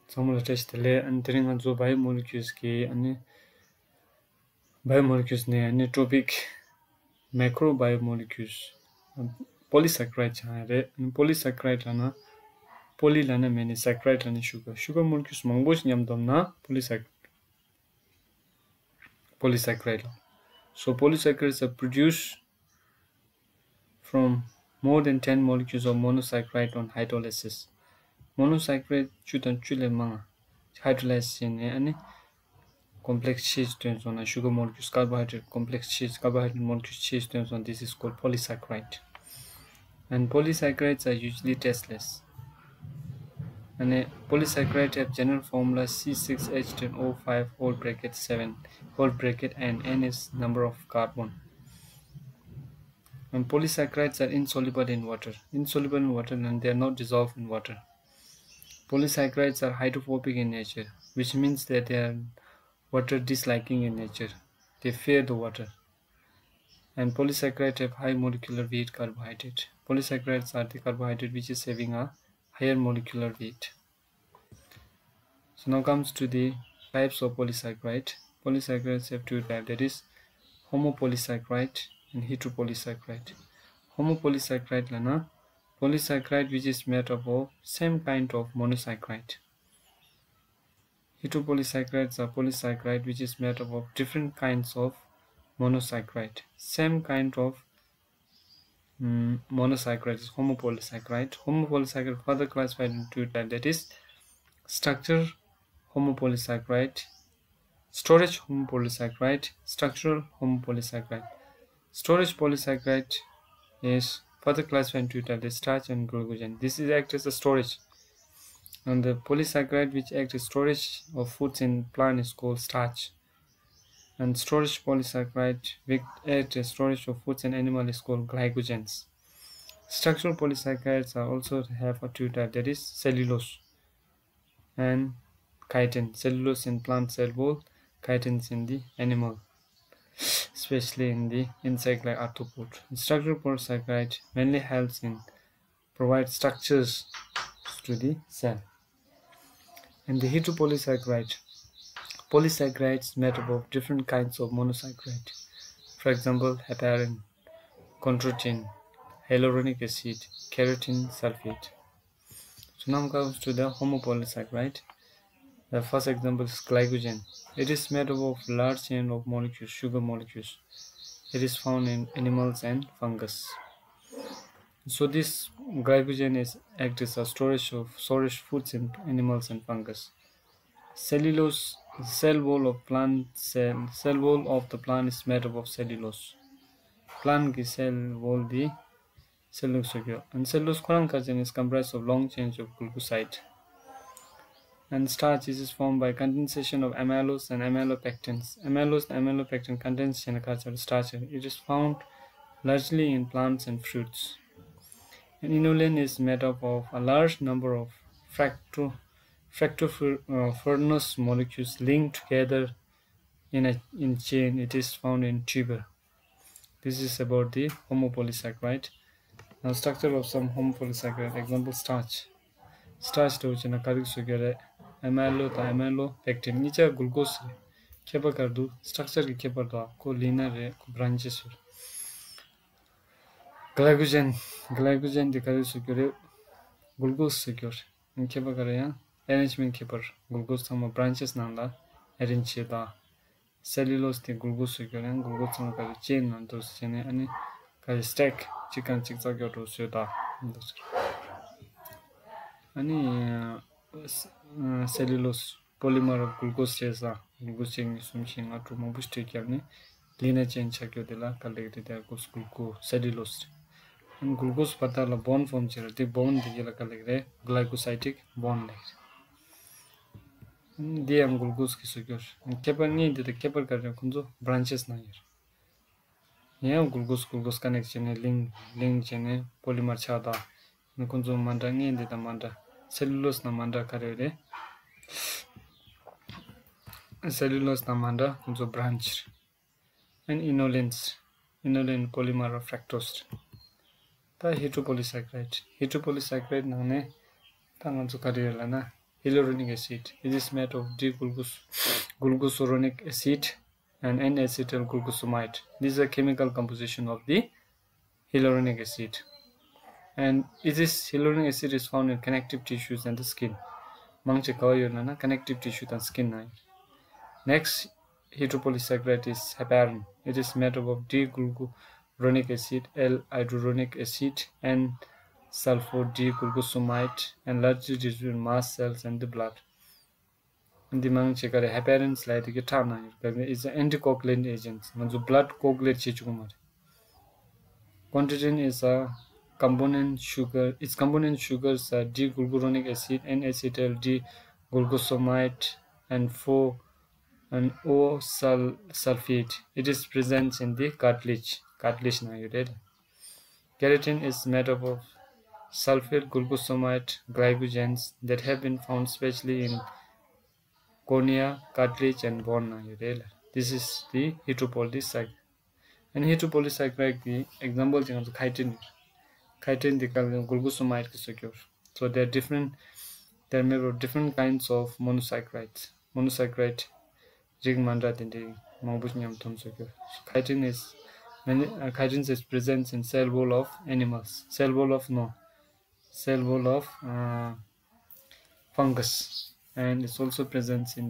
Some test le entering on biomolecules ke and biomolecules ne anaerobic macrobiomolecules polysaccharide chare polysaccharide lana poly lana many saccharide lana sugar molecules mangos nyam domna polysaccharide. So polysaccharides are produced from more than 10 molecules of monosaccharide on hydrolysis. Monosaccharide chutan chule manga hydrolysis and complex change turns on sugar molecules, carbohydrate complex change, carbohydrate molecules change turns on. This is called polysaccharide. And polysaccharides are usually tasteless. And a polysaccharide have general formula C6H10O5 whole bracket 7 whole bracket and N is number of carbon. And polysaccharides are insoluble in water. Insoluble in water and they are not dissolved in water. Polysaccharides are hydrophobic in nature, which means that they are water disliking in nature. They fear the water. And polysaccharides have high molecular weight carbohydrate. Polysaccharides are the carbohydrate which is having a higher molecular weight. So now comes to the types of polysaccharide. Polysaccharides have two types, that is homopolysaccharide and heteropolysaccharide. Homopolysaccharide lana polysaccharide which is made up of same kind of monosaccharide. Heteropolysaccharides are polysaccharide which is made up of different kinds of monosaccharide. Same kind of monosaccharide is homopolysaccharide. Homopolysaccharide further classified into two types, that is structure homopolysaccharide, storage homopolysaccharide, structural homopolysaccharide. Storage polysaccharide is further classified into two types, starch and glycogen. This is act as a storage. And the polysaccharide which acts as storage of foods in plant is called starch. And storage polysaccharide which act as storage of foods in animal is called glycogens. Structural polysaccharides are also have a two types, that is cellulose and chitin. Cellulose in plant cell wall, chitins in the animal, especially in the insect like arthropod. Structural polysaccharide mainly helps in provide structures to the cell. And the heteropolysaccharide, polysaccharides made up of different kinds of monosaccharide. For example, heparin, chondroitin, hyaluronic acid, keratin sulfate. So now comes to the homopolysaccharide. The first example is glycogen. It is made up of large chain of molecules, sugar molecules. It is found in animals and fungus. So this glycogen is acts as a storage foods in animals and fungus. Cellulose, cell wall of the plant is made up of cellulose. Plant ki cell wall the cellulose and cellulose carbohydrate is comprised of long chains of glucoside. And starch is formed by condensation of amylose and amylopectins. Amylose and amylopectin condensation occurs starch. It is found largely in plants and fruits. And inulin is made up of a large number of fructoferrous molecules linked together in chain. It is found in tuber. This is about the homopolysaccharide. Now structure of some homopolysaccharide. Example starch. Starch to which in a carbohydrate amylopectin. Nicha glucose kepa kardu structure ki kepa do ko linear ko branches. Glycogen the carbohydrate glucose secure. In kepa karaya arrangement keeper glucose some branches nanda arrange da cellulose the glucose secure and glucose some ka chain and those chain ani ka stack chicken chiksa kyo to so da ani cellulose polymer of glucose chesa glucose chain sumching atru mobuste kyamni linear chain chakyo dela kallegte da glucose cellulose and glucose pata la bond form chira the bond digela kallegre glycosidic bond like the am glucose ki secure and kepa ni the kepa karya kunjo branches na here yeah glucose connection link chene polymer chada kunjo manda ni the manda cellulose na manda karere cellulose na manda kunjo branch and inulin polymer of fructose the heteropolysaccharide nane Hyaluronic acid. It is made of glucosuronic acid and N-acetyl glucosamine. This is a chemical composition of the hyaluronic acid. And hyaluronic acid is found in connective tissues and the skin. Connective tissue and skin. Next, heteropolysaccharide is heparin. It is made up of D-glucuronic acid, L-hydruronic acid, and sulfur-D-glucosamine, and largely distributed in mast cells and the blood. And the heparin is an anticoagulant agent. Blood coagulate. Quantity is a component sugar. Its component sugars are D-glucuronic acid, N-acetyl D-glucosamine, and O-sulfate. It is present in the cartilage. Now you read. Keratin is made up of sulfate glucosamine glycogens that have been found especially in cornea, cartilage, and bone. Now you read. This is the heteropolysaccharide. And heteropolysaccharide the example is chitin. Chitin the glucosamine is secure. So there are made of different kinds of monosaccharides. Monosaccharide chitin is present in cell wall of animals, cell wall of fungus, and it's also present in